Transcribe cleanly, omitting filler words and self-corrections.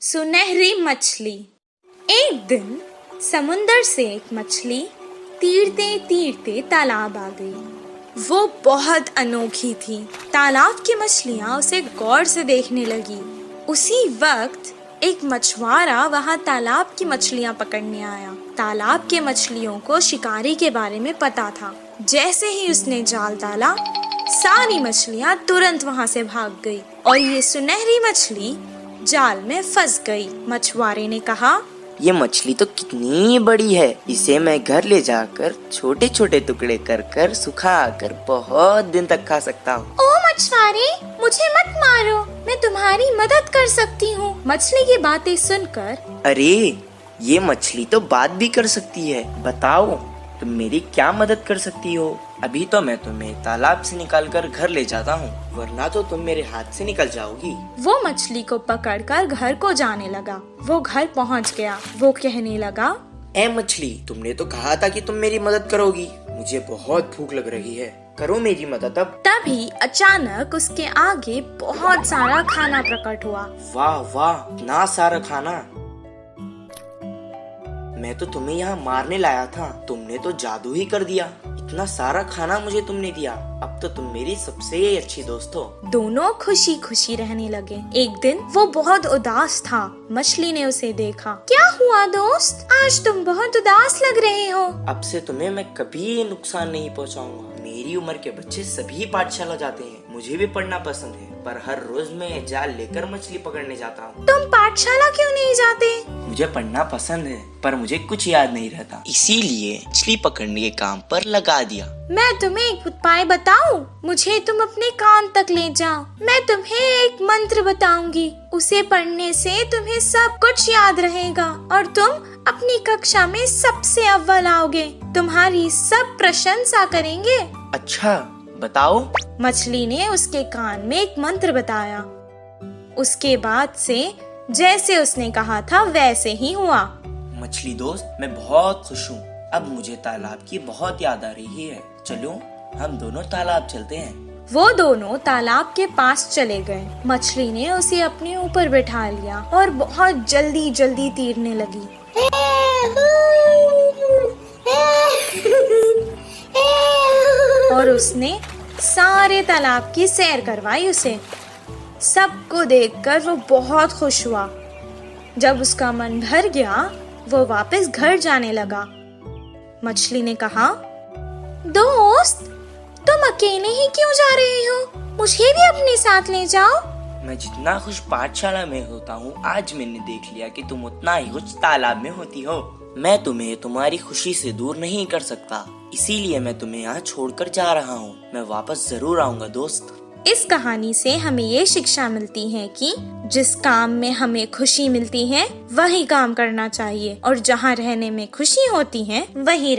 सुनहरी मछली। एक दिन समुंदर से एक मछली तीरते तीरते तालाब आ गई। वो बहुत अनोखी थी। तालाब की मछलियाँ उसे गौर से देखने लगी। उसी वक्त एक मछुआरा वहाँ तालाब की मछलियाँ पकड़ने आया। तालाब के मछलियों को शिकारी के बारे में पता था। जैसे ही उसने जाल डाला, सारी मछलियाँ तुरंत वहाँ से भाग गई और ये सुनहरी मछली जाल में फंस गई। मछुआरे ने कहा, ये मछली तो कितनी बड़ी है, इसे मैं घर ले जाकर छोटे छोटे टुकड़े कर कर सुखा कर बहुत दिन तक खा सकता हूँ। ओ मछुआरे, मुझे मत मारो, मैं तुम्हारी मदद कर सकती हूँ। मछली की बातें सुनकर, अरे ये मछली तो बात भी कर सकती है, बताओ तुम मेरी क्या मदद कर सकती हो? अभी तो मैं तुम्हें तालाब से निकालकर घर ले जाता हूँ, वरना तो तुम मेरे हाथ से निकल जाओगी। वो मछली को पकड़कर घर को जाने लगा। वो घर पहुँच गया। वो कहने लगा, ए मछली, तुमने तो कहा था कि तुम मेरी मदद करोगी। मुझे बहुत भूख लग रही है, करो मेरी मदद अब। तभी अचानक उसके आगे बहुत सारा खाना प्रकट हुआ। वाह वाह, इतना सारा खाना! मैं तो तुम्हें यहाँ मारने लाया था, तुमने तो जादू ही कर दिया। इतना सारा खाना मुझे तुमने दिया, अब तो तुम मेरी सबसे अच्छी दोस्त हो। दोनों खुशी खुशी रहने लगे। एक दिन वो बहुत उदास था। मछली ने उसे देखा। क्या हुआ दोस्त, आज तुम बहुत उदास लग रहे हो। अब से तुम्हें मैं कभी नुकसान नहीं पहुँचाऊंगा। मेरी उम्र के बच्चे सभी पाठशाला जाते हैं, मुझे भी पढ़ना पसंद है, पर हर रोज मैं जाल लेकर मछली पकड़ने जाता हूँ। तुम पाठशाला क्यों नहीं जाते? मुझे पढ़ना पसंद है, पर मुझे कुछ याद नहीं रहता, इसीलिए मछली पकड़ने के काम पर लगा दिया। मैं तुम्हें एक उपाय बताऊं? मुझे तुम अपने कान तक ले जाओ। मैं तुम्हें एक मंत्र बताऊंगी, उसे पढ़ने से तुम्हें सब कुछ याद रहेगा और तुम अपनी कक्षा में सबसे अव्वल आओगे। तुम्हारी सब प्रशंसा करेंगे। अच्छा बताओ। मछली ने उसके कान में एक मंत्र बताया। उसके बाद से जैसे उसने कहा था वैसे ही हुआ। मछली दोस्त, मैं बहुत खुश हूँ। अब मुझे तालाब की बहुत याद आ रही है। चलो हम दोनों तालाब चलते हैं। वो दोनों तालाब के पास चले गए। मछली ने उसे अपने ऊपर बैठा लिया और बहुत जल्दी जल्दी तैरने लगी। और उसने सारे तालाब की सैर करवाई उसे। सबको देखकर वो बहुत खुश हुआ। जब उसका मन भर गया, वो वापस घर जाने लगा। मछली ने कहा, दोस्त, तुम अकेले ही क्यों जा रहे हो? मुझे भी अपने साथ ले जाओ। मैं जितना खुश पाठशाला में होता हूँ, आज मैंने देख लिया कि तुम उतना ही खुश तालाब में होती हो। मैं तुम्हें तुम्हारी खुशी से दूर नहीं कर सकता, इसीलिए मैं तुम्हें यहाँ छोड़कर जा रहा हूँ। मैं वापस जरूर आऊँगा दोस्त। इस कहानी से हमें ये शिक्षा मिलती है कि जिस काम में हमें खुशी मिलती है वही काम करना चाहिए और जहाँ रहने में खुशी होती है वही